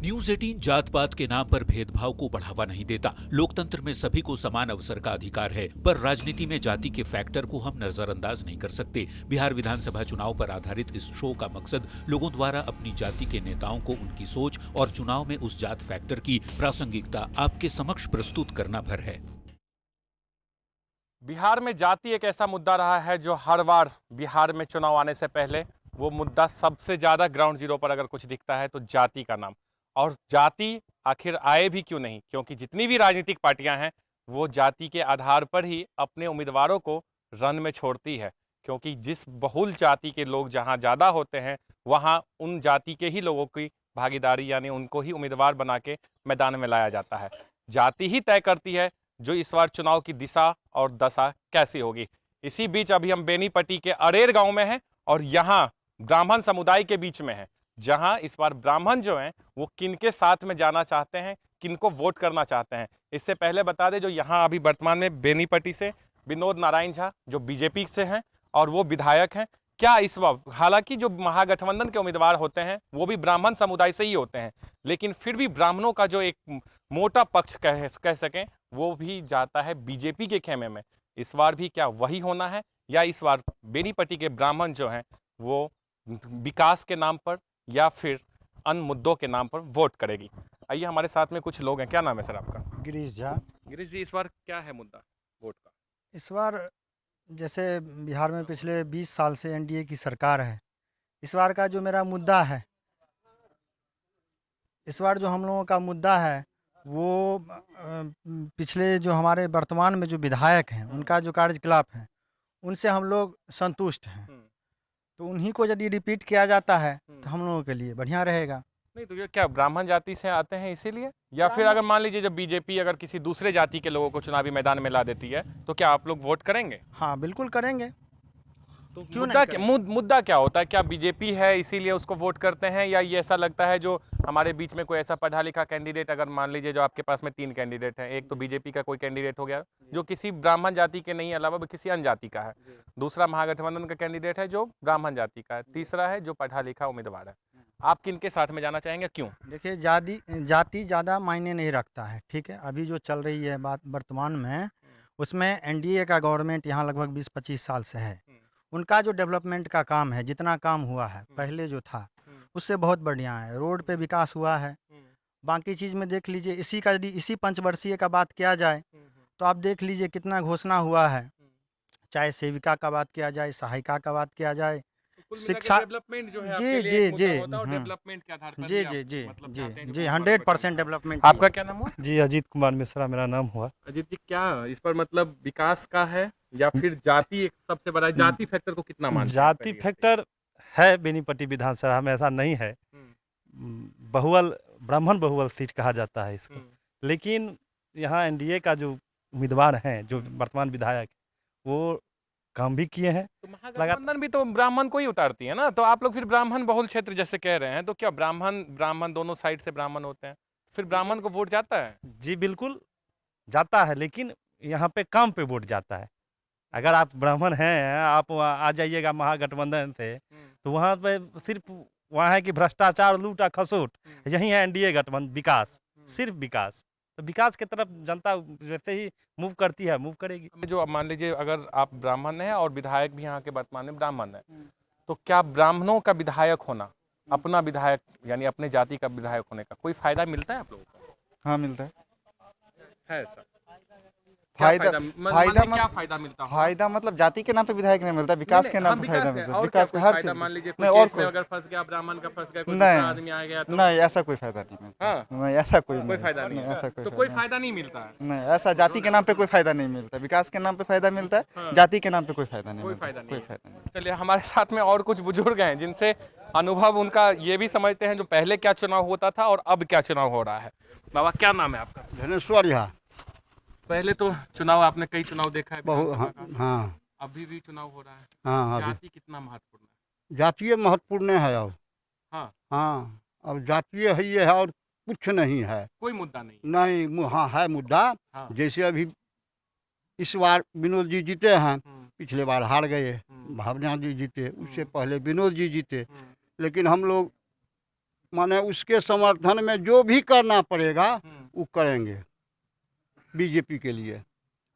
News 18 जात पात के नाम पर भेदभाव को बढ़ावा नहीं देता। लोकतंत्र में सभी को समान अवसर का अधिकार है, पर राजनीति में जाति के फैक्टर को हम नजरअंदाज नहीं कर सकते। बिहार विधानसभा चुनाव पर आधारित इस शो का मकसद लोगों द्वारा अपनी जाति के नेताओं को उनकी सोच और चुनाव में उस जात फैक्टर की प्रासंगिकता आपके समक्ष प्रस्तुत करना भर है। बिहार में जाति एक ऐसा मुद्दा रहा है जो हर बार बिहार में चुनाव आने से पहले वो मुद्दा सबसे ज़्यादा ग्राउंड जीरो पर अगर कुछ दिखता है तो जाति का नाम। और जाति आखिर आए भी क्यों नहीं, क्योंकि जितनी भी राजनीतिक पार्टियां हैं वो जाति के आधार पर ही अपने उम्मीदवारों को रन में छोड़ती है, क्योंकि जिस बहुल जाति के लोग जहां ज़्यादा होते हैं वहां उन जाति के ही लोगों की भागीदारी यानी उनको ही उम्मीदवार बना के मैदान में लाया जाता है। जाति ही तय करती है जो इस बार चुनाव की दिशा और दशा कैसी होगी। इसी बीच अभी हम बेनीपट्टी के अरेर गांव में हैं और यहाँ ब्राह्मण समुदाय के बीच में है, जहां इस बार ब्राह्मण जो हैं वो किनके साथ में जाना चाहते हैं, किनको वोट करना चाहते हैं। इससे पहले बता दें जो यहाँ अभी वर्तमान में बेनीपट्टी से विनोद नारायण झा जो बीजेपी से हैं और वो विधायक हैं। क्या इस वक्त हालांकि जो महागठबंधन के उम्मीदवार होते हैं वो भी ब्राह्मण समुदाय से ही होते हैं, लेकिन फिर भी ब्राह्मणों का जो एक मोटा पक्ष कह सकें वो भी जाता है बीजेपी के खेमे में। इस बार भी क्या वही होना है, या इस बार बेनीपट्टी के ब्राह्मण जो हैं वो विकास के नाम पर या फिर अन्य मुद्दों के नाम पर वोट करेगी? आइए हमारे साथ में कुछ लोग हैं। क्या नाम है सर आपका? गिरीश झा। गिरीश जी, इस बार क्या है मुद्दा वोट का? इस बार जैसे बिहार में पिछले 20 साल से एनडीए की सरकार है, इस बार का जो मेरा मुद्दा है, इस बार जो हम लोगों का मुद्दा है वो पिछले जो हमारे वर्तमान में जो विधायक हैं उनका जो कार्यकलाप है उनसे हम लोग संतुष्ट हैं। तो उन्हीं को यदि रिपीट किया जाता है तो हम लोगों के लिए बढ़िया रहेगा। नहीं तो ये क्या ब्राह्मण जाति से आते हैं इसीलिए, या फिर अगर मान लीजिए जब बीजेपी अगर किसी दूसरे जाति के लोगों को चुनावी मैदान में ला देती है तो क्या आप लोग वोट करेंगे? हाँ बिल्कुल करेंगे। तो क्यों मुद्दा नहीं क्या करेंगे? मुद्दा क्या होता है? क्या बीजेपी है इसीलिए उसको वोट करते हैं, या ये ऐसा लगता है जो हमारे बीच में कोई ऐसा पढ़ा लिखा कैंडिडेट, अगर मान लीजिए जो आपके पास में 3 कैंडिडेट हैं, एक तो बीजेपी का कोई कैंडिडेट हो गया जो किसी ब्राह्मण जाति के नहीं अलावा किसी अन्य जाति का है, दूसरा महागठबंधन का कैंडिडेट है जो ब्राह्मण जाति का है, तीसरा है जो पढ़ा लिखा उम्मीदवार है, आप किनके साथ में जाना चाहेंगे, क्यों? देखिए जाति ज़्यादा मायने नहीं रखता है, ठीक है। अभी जो चल रही है बात वर्तमान में, उसमें एनडीए का गवर्नमेंट यहाँ लगभग 20-25 साल से है। उनका जो डेवलपमेंट का काम है, जितना काम हुआ है पहले जो था उससे बहुत बढ़िया है। रोड पे विकास हुआ है। बाकी चीज़ में देख लीजिए, इसी का यदि इसी पंचवर्षीय का बात किया जाए तो आप देख लीजिए कितना घोषणा हुआ है। चाहे सेविका का बात किया जाए, सहायिका का बात किया जाए, कुल मिला के शिक्षा। डेवलपमेंट जो है जी आपके लिए जी एक जी मुद्दा होता है और डेवलपमेंट के आधार पर जी ही जी आप जी मतलब जी चाहते हैं जो जी उम्मीदवार को 100% चुनना। डेवलपमेंट आपका क्या नाम हुआ? जी, अजीत कुमार मिश्रा मेरा नाम हुआ। अजीत जी, क्या इस पर मतलब विकास का है या फिर जाति एक सबसे बड़ा जाति फैक्टर को कितना मानते हैं? जाति फैक्टर है बेनीपट्टी विधानसभा में, ऐसा नहीं है। बहुल ब्राह्मण बहुल सीट कहा जाता है इसको, लेकिन यहाँ एनडीए का जो उम्मीदवार हैं, जो वर्तमान विधायक, वो काम भी किए हैं। तो महागठबंधन भी तो ब्राह्मण को ही उतारती है ना, तो आप लोग फिर ब्राह्मण बहुल क्षेत्र जैसे कह रहे हैं, तो क्या ब्राह्मण ब्राह्मण दोनों साइड से ब्राह्मण होते हैं, फिर ब्राह्मण को वोट जाता है? जी बिल्कुल जाता है, लेकिन यहाँ पे काम पे वोट जाता है। अगर आप ब्राह्मण हैं, आप आ जाइएगा महागठबंधन से, तो वहाँ पे सिर्फ वहाँ है कि भ्रष्टाचार, लूटा खसोट। यही है एनडीए गठबंधन, विकास, सिर्फ विकास। तो विकास की तरफ जनता वैसे ही मूव करती है, मूव करेगी। जो अब मान लीजिए अगर आप ब्राह्मण हैं और विधायक भी यहाँ के वर्तमान में ब्राह्मण है, तो क्या ब्राह्मणों का विधायक होना, अपना विधायक यानी अपने जाति का विधायक होने का कोई फायदा मिलता है आप लोगों को? हाँ मिलता है सर? फायदा फायदा क्या फायदा मिलता है? फायदा मतलब जाति के नाम पे विधायक नहीं मिलता, विकास के नाम पे फायदा मिलता है। विकास विकास का हर फायदा, चीज मान लीजिए नहीं, कोई और केस में अगर फंस गया, ब्राह्मण का फंस गया, कोई नहीं, दूसरा आदमी आ गया तो नहीं, ऐसा कोई फायदा नहीं मिलता। हाँ? नहीं, ऐसा कोई फायदा नहीं ऐसा तो कोई फायदा नहीं मिलता है? नहीं, ऐसा जाति के नाम पे कोई फायदा नहीं मिलता। विकास के नाम पे फायदा मिलता है, जाति के नाम पे कोई फायदा नहीं कोई मिलता। फायदा कोई नहीं। फायदा नहीं। चलिए, हमारे साथ में और कुछ बुजुर्ग हैं जिनसे अनुभव उनका ये भी समझते हैं जो पहले क्या चुनाव होता था और अब क्या चुनाव हो रहा है। बाबा, क्या नाम है आपका? धनेश्वर झा। पहले तो चुनाव आपने कई चुनाव देखा है बहुत विधानसभा का। हाँ अभी भी चुनाव हो रहा है। हाँ अभी जाति कितना महत्वपूर्ण है? जातीय महत्वपूर्ण है अब। हाँ, हाँ अब जातीय है ये है और कुछ नहीं है। कोई मुद्दा नहीं। नहीं हाँ है मुद्दा। हाँ। जैसे अभी इस बार विनोद जी जीते हैं, पिछले बार हार गए। भावना जी जीते, उससे पहले विनोद जी जीते। लेकिन हम लोग माने उसके समर्थन में जो भी करना पड़ेगा वो करेंगे बीजेपी के लिए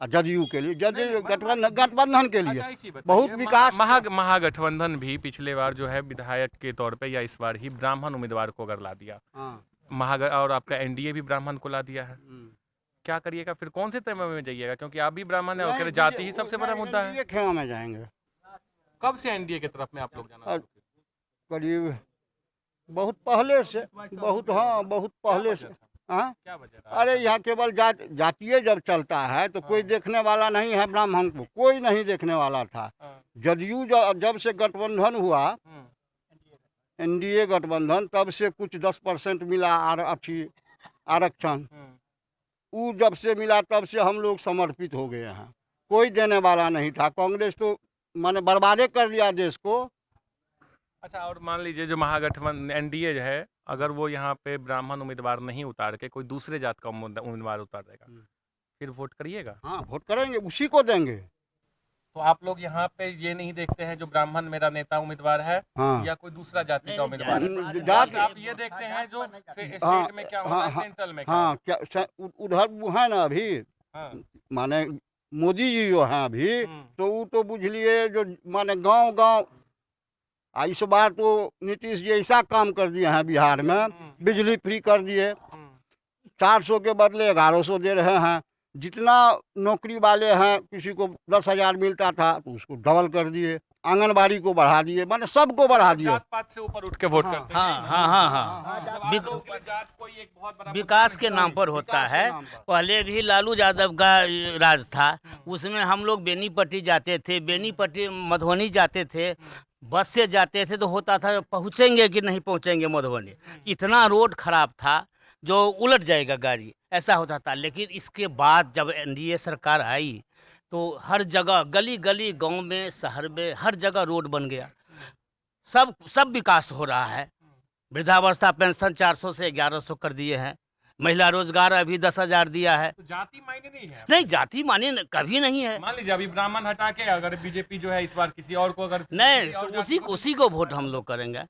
और जदयू के लिए, जदयू गठबंधन के लिए अच्छा, एक चीज़ बताइए, बहुत विकास महागठबंधन भी पिछले बार जो है विधायक के तौर पे या इस बार ही ब्राह्मण उम्मीदवार को अगर ला दिया, हाँ। और आपका एनडीए भी ब्राह्मण को ला दिया है, क्या करिएगा फिर? कौन से तय में जाइएगा? क्योंकि आप भी ब्राह्मण है और कह रहे जाति ही सबसे बड़ा मुद्दा है। खेमा में जाएंगे। कब से एनडीए की तरफ में आप लोग जाना? करीब बहुत पहले से, बहुत पहले से। हाँ, क्या वजह रहा? अरे यहाँ केवल जातीय जब चलता है तो कोई देखने वाला नहीं है, ब्राह्मण को कोई नहीं देखने वाला था। जदयू जब से गठबंधन हुआ, एनडीए गठबंधन, तब से कुछ 10% मिला आरक्षण। वो जब से मिला तब से हम लोग समर्पित हो गए हैं, कोई देने वाला नहीं था। कांग्रेस तो माने बर्बादे कर दिया देश को। अच्छा, और मान लीजिए जो महागठबंधन एनडीए जो है, अगर वो यहाँ पे ब्राह्मण उम्मीदवार नहीं उतार के कोई दूसरे जात का उम्मीदवार उतार देगा, फिर वोट करिएगा? हाँ, वोट करेंगे, उसी को देंगे। तो आप लोग यहाँ पे ये नहीं देखते हैं जो ब्राह्मण मेरा नेता उम्मीदवार है, हाँ। या कोई दूसरा जाति का उम्मीदवार है? जात बस आप ये देखते हैं जो स्टेट में क्या होता है, सेंट्रल में क्या हाँ, क्या उधर वो है ना अभी, हाँ। माने मोदी जी जो हैं अभी, तो वो तो बुझलिए जो माने गांव इस बार तो नीतीश जी ऐसा काम कर दिए हैं बिहार में, बिजली फ्री कर दिए, 400 के बदले 1100 दे रहे हैं। जितना नौकरी वाले हैं, किसी को 10,000 मिलता था तो उसको डबल कर दिए, आंगनबाड़ी को बढ़ा दिए, माने सबको बढ़ा दिए। जात पात से ऊपर उठ के वोट करते हैं। हाँ। विकास के नाम पर होता है। पहले भी लालू यादव का राज था, उसमें हम लोग बेनीपट्टी जाते थे, बेनीपट्टी मधुबनी जाते थे, बस से जाते थे तो होता था पहुँचेंगे कि नहीं पहुँचेंगे मधुबनी। इतना रोड खराब था जो उलट जाएगा गाड़ी, ऐसा होता था। लेकिन इसके बाद जब एनडीए सरकार आई तो हर जगह, गली गली, गांव में, शहर में, हर जगह रोड बन गया। सब विकास हो रहा है। वृद्धावस्था पेंशन 400 से 1100 कर दिए हैं। महिला रोजगार अभी 10,000 दिया है। तो जाति मायने नहीं है? नहीं, जाति माने कभी नहीं है। मान लीजिए अभी ब्राह्मण हटा के अगर बीजेपी जो है इस बार किसी और को अगर नहीं, उसी को वोट हम लोग करेंगे।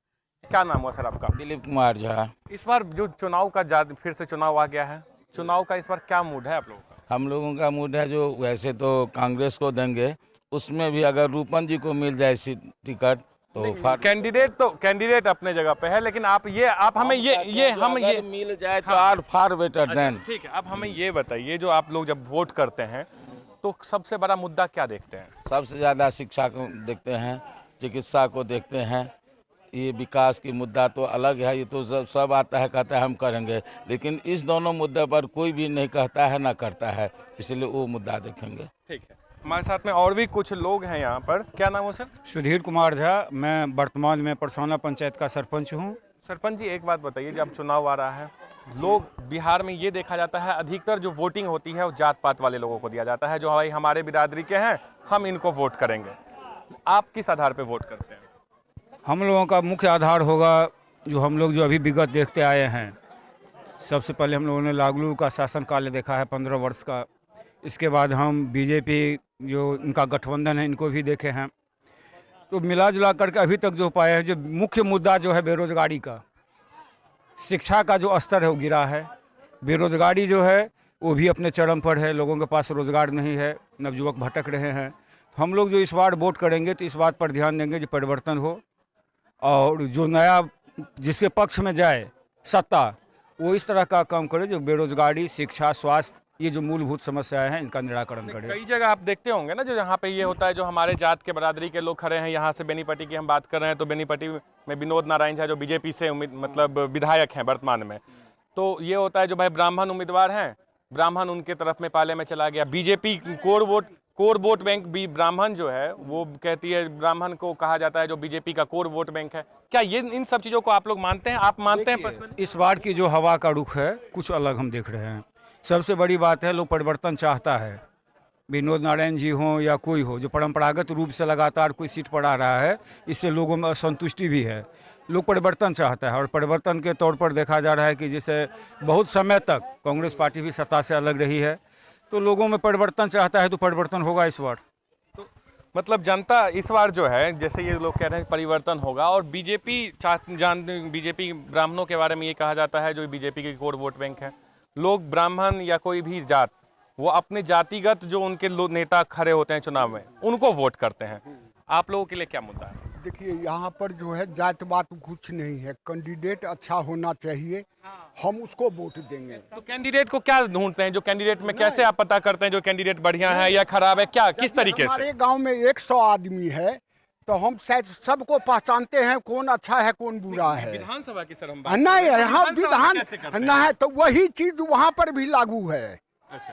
क्या नाम हुआ सर आपका? दिलीप कुमार झा। इस बार जो चुनाव का फिर से चुनाव आ गया है, चुनाव का इस बार क्या मूड है आप लोगों का? हम लोगों का मूड है जो वैसे तो कांग्रेस को देंगे, उसमें भी अगर रूपन जी को मिल जाए टिकट तो कैंडिडेट अपने जगह पे है, लेकिन आप हमें ये मिल जाए तो आर फार बेटर देन। ठीक है, अब हमें ये बताइए, जो आप लोग जब वोट करते हैं तो सबसे बड़ा मुद्दा क्या देखते हैं? सबसे ज़्यादा शिक्षा को देखते हैं, चिकित्सा को देखते हैं। ये विकास की मुद्दा तो अलग है, ये तो सब आता है, कहता है हम करेंगे, लेकिन इस दोनों मुद्दे पर कोई भी नहीं कहता है ना करता है, इसलिए वो मुद्दा देखेंगे। ठीक है, हमारे साथ में और भी कुछ लोग हैं यहाँ पर। क्या नाम है सर? सुधीर कुमार झा। मैं वर्तमान में परसौना पंचायत का सरपंच हूँ। सरपंच जी, एक बात बताइए, जब चुनाव आ रहा है, लोग बिहार में ये देखा जाता है अधिकतर जो वोटिंग होती है वो जात पात वाले लोगों को दिया जाता है, जो भाई हमारे बिरादरी के हैं, हम इनको वोट करेंगे। आप किस आधार पर वोट करते हैं? हम लोगों का मुख्य आधार होगा जो हम लोग जो अभी विगत देखते आए हैं। सबसे पहले हम लोगों ने लागू का शासनकाल देखा है 15 वर्ष का। इसके बाद हम बीजेपी जो इनका गठबंधन है इनको भी देखे हैं। तो मिला जुला करके अभी तक जो पाए हैं, जो मुख्य मुद्दा जो है बेरोजगारी का, शिक्षा का जो स्तर है वो गिरा है, बेरोजगारी जो है वो भी अपने चरम पर है, लोगों के पास रोजगार नहीं है, नवयुवक भटक रहे हैं। हम लोग जो इस बार वोट करेंगे तो इस बात पर ध्यान देंगे जो परिवर्तन हो, और जो नया जिसके पक्ष में जाए सत्ता, वो इस तरह का काम करे जो बेरोजगारी, शिक्षा, स्वास्थ्य, ये जो मूलभूत समस्याएं हैं इनका निराकरण करे। कई जगह आप देखते होंगे ना, जो यहाँ पे ये होता है, जो हमारे जात के बरादरी के लोग खड़े हैं, यहाँ से बेनीपट्टी की हम बात कर रहे हैं तो बेनीपट्टी में विनोद नारायण झा जो बीजेपी से मतलब विधायक हैं वर्तमान में, तो ये होता है जो भाई ब्राह्मण उम्मीदवार हैं, ब्राह्मण उनके तरफ में पाले में चला गया। बीजेपी कोर वोट बैंक भी ब्राह्मण जो है वो कहती है, ब्राह्मण को कहा जाता है जो बीजेपी का कोर वोट बैंक है। क्या ये इन सब चीज़ों को आप लोग मानते हैं? आप मानते हैं पर्सनली? इस बार की जो हवा का रुख है कुछ अलग हम देख रहे हैं। सबसे बड़ी बात है, लोग परिवर्तन चाहता है। विनोद नारायण जी हों या कोई हो, जो परंपरागत रूप से लगातार कोई सीट पर आ रहा है, इससे लोगों में असंतुष्टि भी है। लोग परिवर्तन चाहता है, और परिवर्तन के तौर पर देखा जा रहा है कि जैसे बहुत समय तक कांग्रेस पार्टी भी सत्ता से अलग रही है, तो लोगों में परिवर्तन चाहता है, तो परिवर्तन होगा इस बार। तो मतलब जनता इस बार जो है, जैसे ये लोग कह रहे हैं परिवर्तन होगा, और बीजेपी बीजेपी ब्राह्मणों के बारे में ये कहा जाता है, जो बीजेपी की कोर वोट बैंक है, लोग ब्राह्मण या कोई भी जात, वो अपने जातिगत जो उनके नेता खड़े होते हैं चुनाव में, उनको वोट करते हैं। आप लोगों के लिए क्या मुद्दा है? देखिए, यहाँ पर जो है जात बात कुछ नहीं है, कैंडिडेट अच्छा होना चाहिए, हम उसको वोट देंगे। तो कैंडिडेट को क्या ढूंढते हैं? जो कैंडिडेट में कैसे आप पता करते हैं जो कैंडिडेट बढ़िया है या खराब है, क्या किस तरीके से? हमारे गांव में 100 आदमी है, तो हम शायद सबको पहचानते हैं कौन अच्छा है कौन बुरा है। विधानसभा की सर हम बात नहीं, कर रहे हैं, यहाँ विधान कैसे करते विधान नहीं है, तो वही चीज वहाँ पर भी लागू है।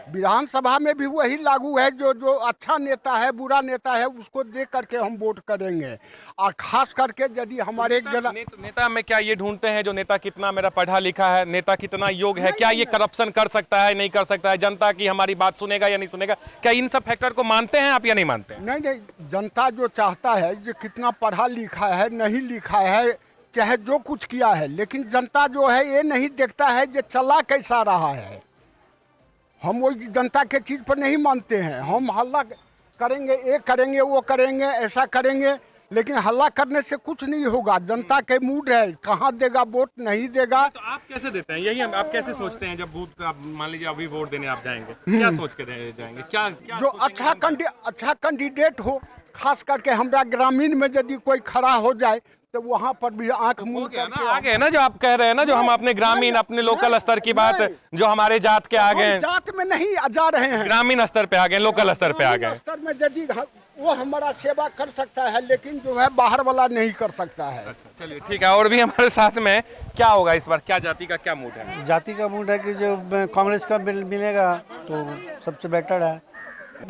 विधानसभा में भी वही लागू है, जो अच्छा नेता है बुरा नेता है उसको देख करके हम वोट करेंगे। और खास करके यदि हमारे नेता में क्या ये ढूंढते हैं जो नेता कितना मेरा पढ़ा लिखा है, नेता कितना योग्य है, क्या ये करप्शन कर सकता है नहीं कर सकता है, जनता की हमारी बात सुनेगा या नहीं सुनेगा, क्या इन सब फैक्टर को मानते हैं आप या नहीं मानते हैं? नहीं, जनता जो चाहता है जो कितना पढ़ा लिखा है नहीं लिखा है, चाहे जो कुछ किया है, लेकिन जनता जो है ये नहीं देखता है जो चला कैसा रहा है। हम वो जनता के चीज़ पर नहीं मानते हैं। हम हल्ला करेंगे, ये करेंगे वो करेंगे ऐसा करेंगे, लेकिन हल्ला करने से कुछ नहीं होगा। जनता के मूड है, कहाँ देगा वोट नहीं देगा। तो आप कैसे देते हैं, यही आप कैसे सोचते हैं जब बूथ आप मान लीजिए अभी वोट देने आप जाएंगे, क्या सोच के जाएंगे? क्या जो अच्छा कैंडिडेट हो, खास करके हमारा ग्रामीण में यदि कोई खड़ा हो जाए तो वहाँ पर भी आंख मुंह करके आगे है ना, जो आप कह रहे हैं ना, जो हम अपने ग्रामीण अपने लोकल स्तर की बात, जो हमारे जात के आगे हैं, जात में नहीं जा रहे हैं, ग्रामीण स्तर पे आ गए, लोकल स्तर पे आ गए, स्तर में यदि वो हमारा सेवा कर सकता है, लेकिन जो है बाहर वाला नहीं कर सकता है। अच्छा, चलिए ठीक है। और भी हमारे साथ में क्या होगा इस बार, क्या जाति का क्या मूड है? जाति का मूड है कि जो कांग्रेस का बिल मिलेगा तो सबसे बेटर है।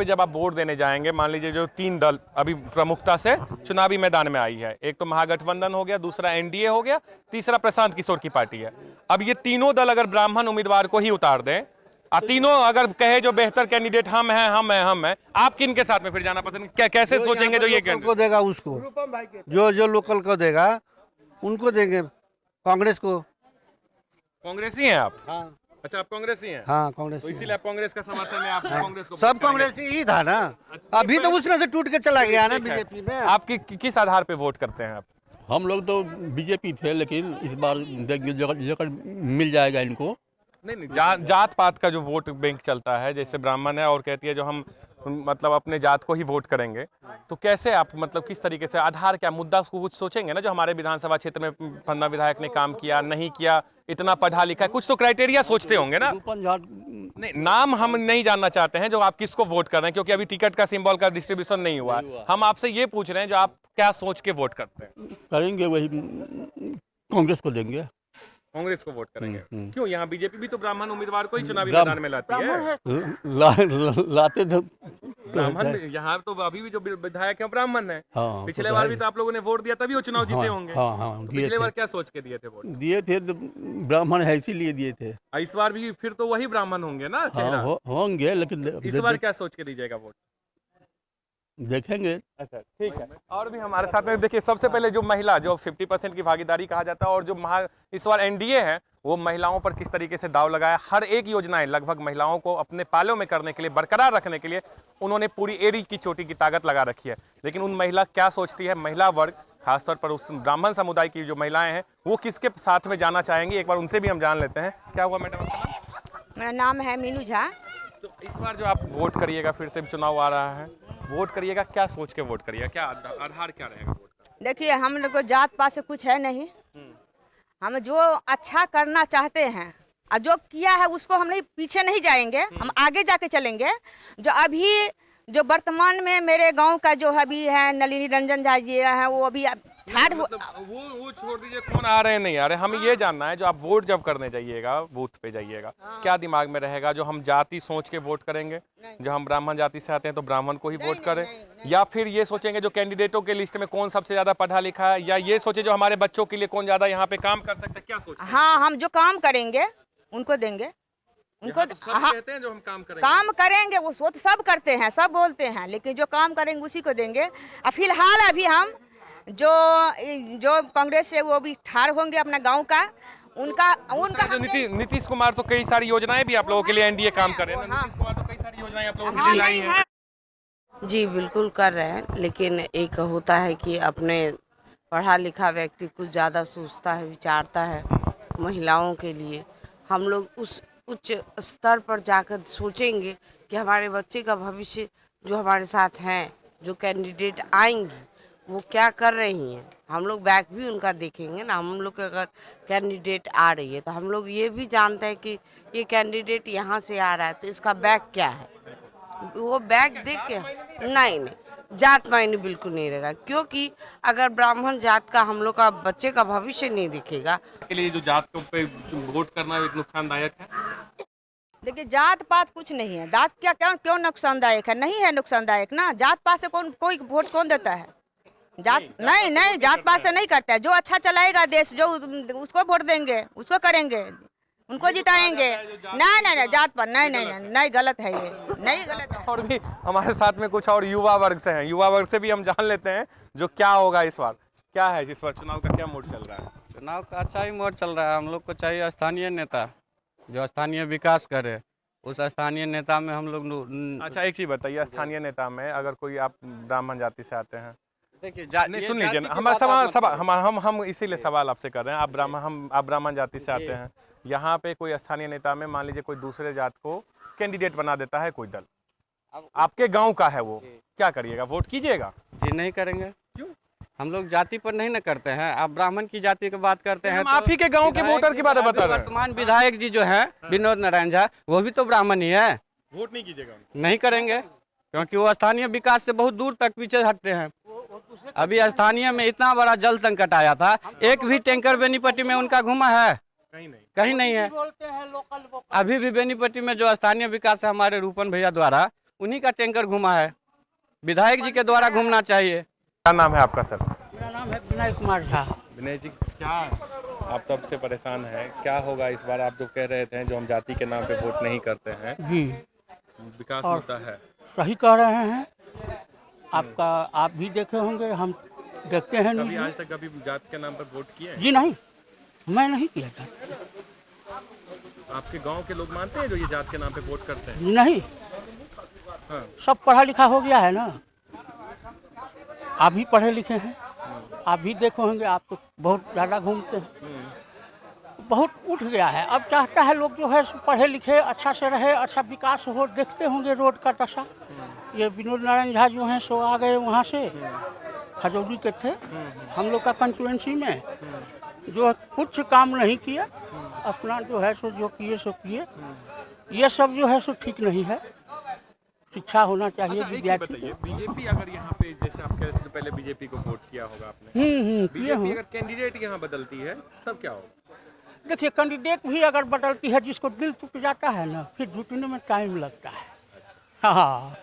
जब आप वोट देने जाएंगे, मान लीजिए जो 3 दल अभी प्रमुखता से चुनावी मैदान में आई है, एक तो महागठबंधन हो गया, दूसरा एनडीए हो गया, तीसरा प्रशांत किशोर की पार्टी है। अब ये तीनों दल अगर ब्राह्मण उम्मीदवार को ही उतार दें, तीनों अगर कहे जो बेहतर कैंडिडेट हम हैं, आप किन के साथ में फिर जाना पसंद, कैसे सोचेंगे? जो ये को देगा उसको, जो लोकल को देगा उनको देंगे, कांग्रेस को। कांग्रेसी हैं आप? हाँ। अच्छा, आप कांग्रेसी हैं? हाँ, कांग्रेस। तो इसीलिए आप कांग्रेस का समर्थन में आप कांग्रेस को सब कांग्रेसी ही था ना, अभी तो उसमें से टूट के चला गया ना बीजेपी में। आप किस आधार पे वोट करते हैं आप? हम लोग तो बीजेपी थे, लेकिन इस बार जगह मिल जाएगा इनको। नहीं, जात पात का जो वोट बैंक चलता है, जैसे ब्राह्मण है और कहती है जो हम मतलब अपने जात को ही वोट करेंगे, तो कैसे आप मतलब किस तरीके से आधार क्या मुद्दा को कुछ सोचेंगे ना, जो हमारे विधानसभा क्षेत्र में फन्ना विधायक ने काम किया नहीं किया, इतना पढ़ा लिखा है, कुछ तो क्राइटेरिया सोचते होंगे ना। नहीं, नाम हम नहीं जानना चाहते हैं जो आप किसको वोट कर रहे हैं, क्योंकि अभी टिकट का सिंबल का डिस्ट्रीब्यूशन नहीं हुआ है। हम आपसे ये पूछ रहे हैं जो आप क्या सोच के वोट करते हैं? करेंगे वही, कांग्रेस को देंगे। कांग्रेस को वोट करेंगे? क्यों? यहाँ बीजेपी भी तो ब्राह्मण उम्मीदवार को ही चुनावी मैदान में लाती है। लाते थे ब्राह्मण, यहाँ तो अभी भी जो विधायक है ब्राह्मण है। पिछले बार भी तो आप लोगों ने वोट दिया, तभी वो चुनाव जीते होंगे। हाँ, पिछले बार क्या सोच के दिए थे वोट? दिए थे तो ब्राह्मण है इसीलिए दिए थे। इस बार भी फिर तो वही ब्राह्मण होंगे ना चेहरा? होंगे, लेकिन इस बार क्या सोच के दीजिएगा वोट? देखेंगे। अच्छा, ठीक है। और भी हमारे साथ में देखिए, सबसे पहले जो महिला, जो 50% की भागीदारी कहा जाता है, और जो इस बार एनडीए है, वो महिलाओं पर किस तरीके से दाव लगाया। हर एक योजनाएं लगभग महिलाओं को अपने पालों में करने के लिए, बरकरार रखने के लिए उन्होंने पूरी एड़ी की चोटी की ताकत लगा रखी है। लेकिन उन महिला क्या सोचती है, महिला वर्ग खासतौर पर उस ब्राह्मण समुदाय की जो महिलाएं हैं, वो किसके साथ में जाना चाहेंगी, एक बार उनसे भी हम जान लेते हैं। क्या हुआ मैडम? मेरा नाम है मीनू झा। तो इस बार जो आप वोट करिएगा, फिर से चुनाव आ रहा है, वोट करिएगा, क्या सोच के वोट करिएगा, क्या आधार क्या रहेगा वोट का? देखिए, हम लोग को जात पात से कुछ है नहीं, हम जो अच्छा करना चाहते हैं और जो किया है उसको हम नहीं पीछे नहीं जाएंगे, हम आगे जाके चलेंगे। जो अभी जो वर्तमान में मेरे गांव का जो अभी है नलिनी रंजन झा जी है, वो अभी वो छोड़ दीजिए, कौन आ रहे हैं नहीं आ रहे, हमें ये जानना है जो आप वोट जब करने जाइएगा, बूथ पे जाइएगा, क्या दिमाग में रहेगा? जो हम जाति सोच के वोट करेंगे, जो हम ब्राह्मण जाति से आते हैं तो ब्राह्मण को ही वोट करें, या फिर ये सोचेंगे जो कैंडिडेटों के लिस्ट में कौन सबसे ज्यादा पढ़ा लिखा है, या ये सोचे जो हमारे बच्चों के लिए कौन ज्यादा यहाँ पे काम कर सकता है, क्या सोचते हैं? हाँ, हम जो काम करेंगे उनको देंगे, उनको कहते हैं जो हम काम करेंगे वो सोच सब करते हैं, सब बोलते हैं, लेकिन जो काम करेंगे उसी को देंगे। फिलहाल अभी हम जो कांग्रेस से वो भी ठार होंगे अपना गांव का, उनका जो नीतीश कुमार तो कई सारी योजनाएं भी आप लोगों के लिए एनडीए काम कर रहे हैं। नीतीश कुमार तो कई सारी योजनाएं आप लोगों के लिए लाई हैं। जी बिल्कुल कर रहे हैं, लेकिन एक होता है कि अपने पढ़ा लिखा व्यक्ति कुछ ज़्यादा सोचता है, विचारता है महिलाओं के लिए। हम लोग उस उच्च स्तर पर जाकर सोचेंगे कि हमारे बच्चे का भविष्य जो हमारे साथ हैं, जो कैंडिडेट आएंगी वो क्या कर रही हैं, हम लोग बैक भी उनका देखेंगे ना। हम लोग अगर कैंडिडेट आ रही है तो हम लोग ये भी जानते हैं कि ये कैंडिडेट यहाँ से आ रहा है तो इसका बैक क्या है, वो बैक देख के नहीं, जात मायने बिल्कुल नहीं रहेगा, क्योंकि अगर ब्राह्मण जात का हम लोग का बच्चे का भविष्य नहीं दिखेगा। के लिए जो जात को पे वोट करना एक नुकसानदायक है। देखिए जात पात कुछ नहीं है, जात क्या क्यों क्यों नुकसानदायक है, नहीं है नुकसानदायक ना। जात पात से कोई वोट कौन देता है, जात नहीं जात पात से नहीं करता है। जो अच्छा चलाएगा देश, जो उसको वोट देंगे, उसको करेंगे, उनको जिताएंगे। नहीं जात पर नहीं गलत है, ये नहीं गलत है। और भी हमारे साथ में कुछ और युवा वर्ग से हैं, युवा वर्ग से भी हम जान लेते हैं जो क्या होगा इस बार, क्या है इस बार चुनाव का क्या मोड चल रहा है। चुनाव का अच्छा ही मोड चल रहा है। हम लोग को चाहिए स्थानीय नेता जो स्थानीय विकास करे, उस स्थानीय नेता में हम लोग अच्छा एक चीज़ बताइए, स्थानीय नेता में अगर कोई आप ब्राह्मण जाति से आते हैं, देखिए नहीं सुन लीजिए, हमारा सवाल हम इसीलिए सवाल आपसे कर रहे हैं। आप ब्राह्मण जाति से आते हैं, यहाँ पे कोई स्थानीय नेता में मान लीजिए कोई दूसरे जात को कैंडिडेट बना देता है कोई दल, आपके गांव का है, वो क्या करिएगा, वोट कीजिएगा? जी नहीं करेंगे। क्यों? हम लोग जाति पर नहीं न करते हैं, आप ब्राह्मण की जाति की बात करते हैं। आप ही के गांव के वोटर की बात बता रहे हैं। वर्तमान विधायक जी जो है विनोद नारायण झा, वो भी तो ब्राह्मण ही है। वोट नहीं कीजिएगा? नहीं करेंगे, क्योंकि वो स्थानीय विकास से बहुत दूर तक पीछे हटते हैं। अभी स्थानीय में इतना बड़ा जल संकट आया था, एक भी टैंकर बेनीपट्टी में उनका घुमा है? कहीं नहीं है। अभी भी बेनीपट्टी में जो स्थानीय विकास है हमारे रूपन भैया द्वारा, उन्हीं का टैंकर घुमा है, विधायक जी के द्वारा घूमना चाहिए। क्या नाम है आपका सर? मेरा नाम है विनय कुमार झा। विनय जी, क्या आप तब से परेशान हैं, क्या होगा इस बार? आप जो कह रहे थे जो हम जाति के नाम पे वोट नहीं करते हैं, जी विकास होता है, सही कह रहे हैं आपका। आप भी देखे होंगे, हम देखते हैं। कभी आज तक कभी जात के नाम पर वोट किए? जी नहीं, मैं नहीं किया था। आपके गांव के लोग मानते हैं जो ये जात के नाम पे वोट करते हैं? नहीं, हाँ। सब पढ़ा लिखा हो गया है ना। आप भी पढ़े लिखे हैं, आप भी देखे होंगे, आप तो बहुत ज़्यादा घूमते हैं, बहुत उठ गया है। अब चाहता है लोग जो है पढ़े लिखे, अच्छा से रहे, अच्छा विकास हो। देखते होंगे रोड का दशा। ये विनोद नारायण झा जो हैं सो आ गए वहाँ से, खजौली के थे, हम लोग का कंस्टिट्यूएंसी में, जो कुछ काम नहीं किया, अपना जो है सो जो किए सो किए। ये सब जो है सो ठीक नहीं है, शिक्षा होना चाहिए विद्यार्थी को। बीजेपी अगर यहाँ पे, जैसे आप कह रहे थे, तो पहले बीजेपी को वोट किया होगा आपने, बीजेपी अगर कैंडिडेट यहाँ बदलती है तब क्या होगा? देखिए कैंडिडेट भी अगर बदलती है, जिसको दिल टूट जाता है ना, फिर जुटने में टाइम लगता है। हाँ,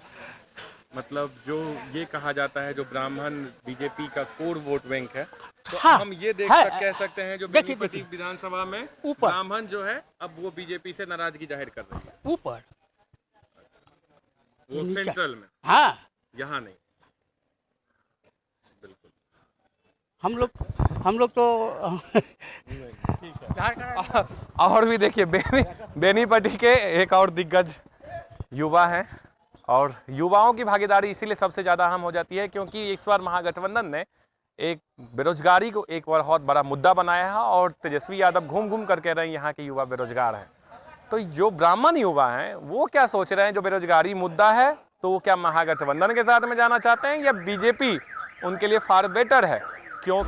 मतलब जो ये कहा जाता है जो ब्राह्मण बीजेपी का कोर वोट बैंक है, तो हाँ, हम ये कह सकते हैं जो बेनीपट्टी विधानसभा में ब्राह्मण जो है अब वो बीजेपी से नाराजगी जाहिर कर रही है। ऊपर वो सेंट्रल में, हाँ, यहाँ नहीं। बिल्कुल, हम लोग तो और भी देखिए बेनीपट्टी के एक और दिग्गज युवा हैं, और युवाओं की भागीदारी इसीलिए सबसे ज़्यादा अहम हो जाती है क्योंकि इस बार महागठबंधन ने एक बेरोजगारी को एक बहुत बड़ा मुद्दा बनाया है, और तेजस्वी यादव घूम घूम कर कह रहे हैं यहाँ के युवा बेरोजगार हैं। तो जो ब्राह्मण युवा हैं वो क्या सोच रहे हैं, जो बेरोजगारी मुद्दा है तो वो क्या महागठबंधन के साथ में जाना चाहते हैं या बीजेपी उनके लिए फार बेटर है? क्यों